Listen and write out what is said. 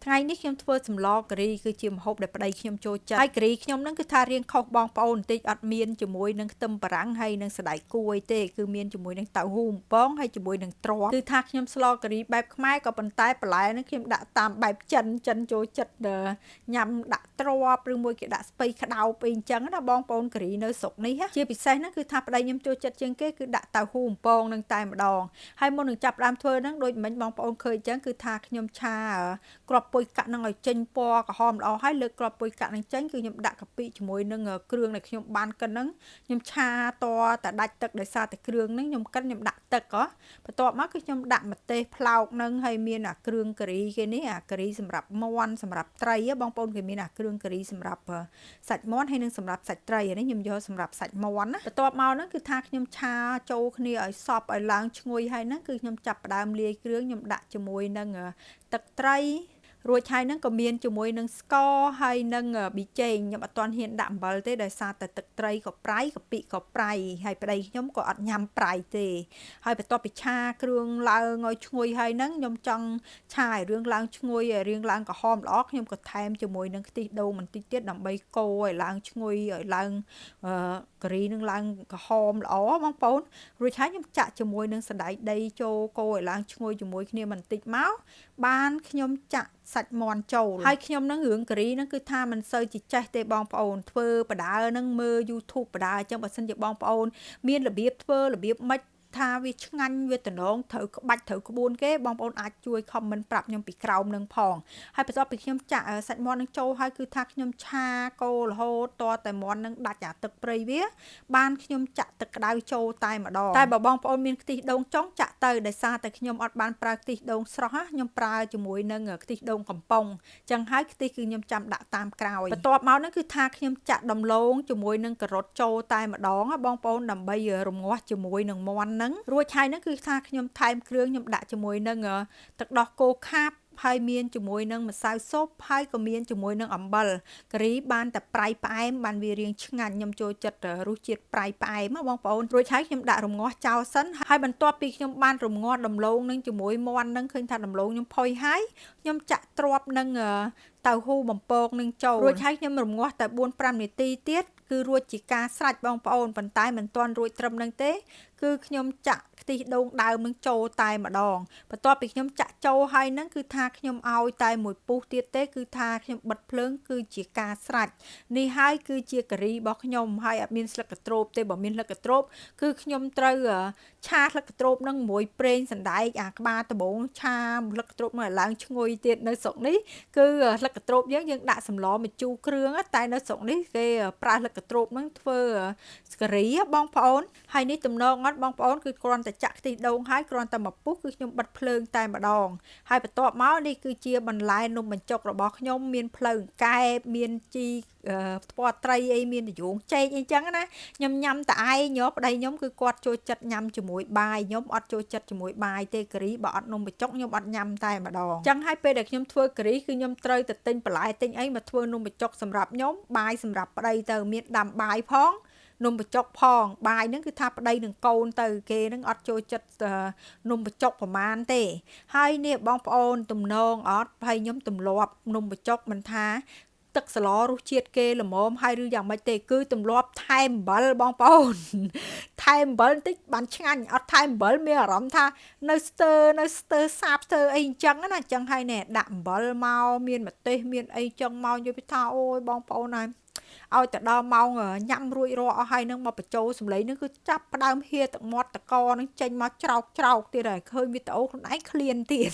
ថ្ងៃនេះខ្ញុំធ្វើសម្លការីគឺជាម្ហូបដែលប្តីខ្ញុំចូលចិត្តហើយការីខ្ញុំហ្នឹងគឺថារៀងខុសបងប្អូនបន្តិចអត់មានជាមួយនឹងខ្ទឹមបារាំងហើយនឹងសណ្តែកគួយទេគឺមានជាមួយនឹងតៅហ៊ូបំពងហើយជាមួយនឹងទ្រាប់គឺថាខ្ញុំស្លការីបែបខ្មែរក៏ប៉ុន្តែបន្លែហ្នឹងខ្ញុំដាក់តាមបែបចិនចូលចិត្តញ៉ាំដាក់ទ្រាប់ឬមួយគេដាក់ស្ពៃក្តោបអីអញ្ចឹងណាបងប្អូនការីនៅស្រុកនេះជាពិសេសហ្នឹងគឺថាប្តីខ្ញុំចូលចិត្តជាងគេគឺដាក់តៅហ៊ូបំពងនឹងតែម្ដងហើយមុននឹងចាប់ផ្ដើមធ្វើហ្នឹងដូចមិញបងប្អូនឃើញអញ្ចឹងគឺថាខ្ញុំឆាគ្រាប់ពុយកាក់នឹងឲ្យចេញពណ៌ក្រហមល្អហើយលើកគ្រាប់ពុយកាក់នឹងចេញគឺខ្ញុំដាក់កាពិជាមួយនឹងគ្រឿងដែលខ្ញុំបានកិនហ្នឹងខ្ញុំឆាតតែដាច់ទឹកដោយសារតែគ្រឿងហ្នឹងខ្ញុំកិនខ្ញុំដាក់ទឹកបន្ទាប់មកគឺខ្ញុំដាក់ម្ទេសផ្លោកហ្នឹងហើយមានអាគ្រឿងការីគេនេះអាការីសម្រាប់មាន់សម្រាប់ត្រីបងប្អូនគេមានអាគ្រឿងការីសម្រាប់សាច់មាន់ហើយនឹងសម្រាប់សាច់ត្រីនេះខ្ញុំយកសម្រាប់សាច់មាន់ណាបន្ទាប់មកហ្នឹងគឺថាខ្ញុំឆាចូលគ្នាឲ្យសព្វឲ្យឡើងឈ្ងុយហើយហ្នឹងគឺខ្ញុំចាប់ផ្ដើមលាយគ្រឿងខ្ញុំដាក់ជាមួយនឹងទឹកត្រីរួចហើយហ្នឹងក៏មានជាមួយនឹងស្ករហើយនឹងប៊ីចេងខ្ញុំអត់ទាន់ហ៊ានដាក់អំបិលទេដោយសារតែទឹកត្រីក៏ប្រៃកាពិក៏ប្រៃហើយប្តីខ្ញុំក៏អត់ញ៉ាំប្រៃទេហើយបន្ទាប់ពីឆាគ្រឿងឡើងឲ្យឈ្ងុយហើយហ្នឹងខ្ញុំចង់ឆាឲ្យរឿងឡើងឈ្ងុយឲ្យរឿងឡើងក្រហមល្អខ្ញុំក៏ថែមជាមួយនឹងខ្ទិះដូងបន្តិចទៀតដើម្បីកូរឲ្យឡើងឈ្ងុយឲ្យឡើងការីនឹងឡើងក្រហមល្អបងប្អូនរួចហើយខ្ញុំចាក់ជាមួយនឹងសណ្តែកដីចូលកូរឲ្យឡើងឈ្ងុយជាមួយគ្នាបន្តិចមកបានខ្ញុំចាក់សាច់មាន់ចូលហើយខ្ញុំនឹងរឿងការីហ្នឹងគឺថាមិនសូវជាចេះទេបងប្អូនធ្វើបដាហ្នឹងមើល YouTube បដាអញ្ចឹងបើសិនជាបងប្អូនមានរបៀបធ្វើរបៀបម៉េចថាវាឆ្ងាញ់វាតំណងត្រូវក្បាច់ត្រូវក្បួនគេបងប្អូនអាចជួយ comment ប្រាប់ខ្ញុំពីក្រោមនឹងផងហើយបន្ទាប់ពីខ្ញុំចាក់សាច់មាន់នឹងចូលហើយគឺថាខ្ញុំឆាកូររហូតតតែមាន់នឹងដាច់អាទឹកព្រៃវាបានខ្ញុំចាក់ទឹកក្តៅចូលតែម្ដងតែបើបងប្អូនមានខ្ទិះដូងចុងចាក់ទៅដោយសារតែខ្ញុំអត់បានប្រើខ្ទិះដូងស្រស់ខ្ញុំប្រើជាមួយនឹងខ្ទិះដូងកំប៉ុងចឹងហើយខ្ទិះគឺខ្ញុំចាំដាក់តាមក្រោយបន្ទាប់មកហ្នឹងគឺថាខ្ញុំចាក់ដំឡូងជាមួយនឹងការ៉ុតចូលតែម្ដងបងប្អូនដើម្បីរងាស់ជាមួយនឹងមាន់ហ្នឹងរួចហើយហ្នឹងគឺថាខ្ញុំថែមគ្រឿងខ្ញុំដាក់ជាមួយនឹងទឹកដោះគោខាប់ហើយមានជាមួយនឹងម្សៅស៊ុបហើយក៏មានជាមួយនឹងអំបិលការីបានតែប្រៃផ្អែមបានវារៀងឆ្ងាញ់ខ្ញុំចូលចិត្តរសជាតិប្រៃផ្អែមបងប្អូនរួចហើយខ្ញុំដាក់រងាស់ចោលសិនហើយបន្ទាប់ពីខ្ញុំបានរងាស់ដំឡូងនឹងជាមួយមាន់នឹងឃើញថាដំឡូងខ្ញុំផុយហើយខ្ញុំចាក់ទ្រាប់នឹងតៅហ៊ូបំពងនឹងចូលរួចហើយខ្ញុំរងាស់តែ 4-5 នាទីទៀតគឺរួចជាការស្រេចបងប្អូនប៉ុន្តែមិនទាន់រួចត្រឹមនឹងទេគឺខ្ញុំចាក់ខ្ទិះដូងដើមនឹងចូលតែម្ដងបន្ទាប់ពីខ្ញុំចាក់ចូលហើយហ្នឹងគឺថាខ្ញុំឲ្យតែមួយពុះទៀតទេគឺថាខ្ញុំបិទភ្លើងគឺជាការស្រេចនេះហើយគឺជាការីរបស់ខ្ញុំហើយអត់មានស្លឹកកត្រួបទេបើមានស្លឹកកត្រួបគឺខ្ញុំត្រូវឆាស្លឹកកត្រួបនឹងមួយប្រេងសណ្ដែកអាក្បាលដំបងឆាស្លឹកកត្រួបមកឲ្យឡើងឈ្ងុយទៀតនៅស្រុកនេះគឺស្លឹកកត្រួបយើងដាក់សម្លម្ជូរគ្រឿងតែនៅស្រុកនេះគេប្រើស្លឹកកត្រួបហ្នឹងធ្វើការីបងប្អូនហើយនេះទំនងអត់បងប្អូនគឺគ្រាន់តែចាក់ខ្ទិះដូងហើយគ្រាន់តែមកពុះគឺខ្ញុំបិទភ្លើងតែម្ដងហើយបន្ទាប់មកនេះគឺជាបន្លែនំបញ្ចុករបស់ខ្ញុំមានផ្លូវកែបមានជីស្ពណ៌ត្រីអីមានរយងចេកអីចឹងណាខ្ញុំញ៉ាំតែឯងប្តីខ្ញុំគឺគាត់ចូលចិត្តញ៉ាំជាមួយបាយខ្ញុំអត់ចូលចិត្តជាមួយបាយទេការីបើអត់នំបញ្ចុកខ្ញុំអត់ញ៉ាំតែម្ដងចឹងហើយពេលដែលខ្ញុំធ្វើការីគឺខ្ញុំត្រូវទៅទិញបន្លែទិញអីមកធ្វើនំបញ្ចុកសម្រាប់ខ្ញុំបាយសម្រាប់ប្តីទៅមានដាំបាយផងនំបញ្ចុកផងបាយហ្នឹងគឺថាប្តីនឹងកូនទៅគេហ្នឹងអត់ចូលចិត្តនំបញ្ចុកប្រមាណទេហើយនេះបងប្អូនទំនងអត់ហើយខ្ញុំទម្លាប់នំបញ្ចុកមិនថាទឹកសឡរសជាតិគេល្មមហើយឬយ៉ាងម៉េចទេគឺទម្លាប់ថែមអំបិលបងប្អូនថែមអំបិលបន្តិចបានឆ្ងាញ់អត់ថែមអំបិលមានអារម្មណ៍ថានៅស្ទើសាបស្ទើអីអញ្ចឹងណាអញ្ចឹងហើយនេះដាក់អំបិលមកមានម្ទេសមានអីចឹងមកនិយាយពីថាអូយបងប្អូនហើយឲ្យទៅដល់ម៉ោងញ៉ាំរួចរាល់អស់ហើយនឹងមកបញ្ចូលសម្លេងនឹងគឺចាប់ផ្ដើមហៀទឹកមាត់តកនឹងចេញមកច្រោកទៀតហើយឃើញវីដេអូខ្លួនឯងឃ្លានទៀត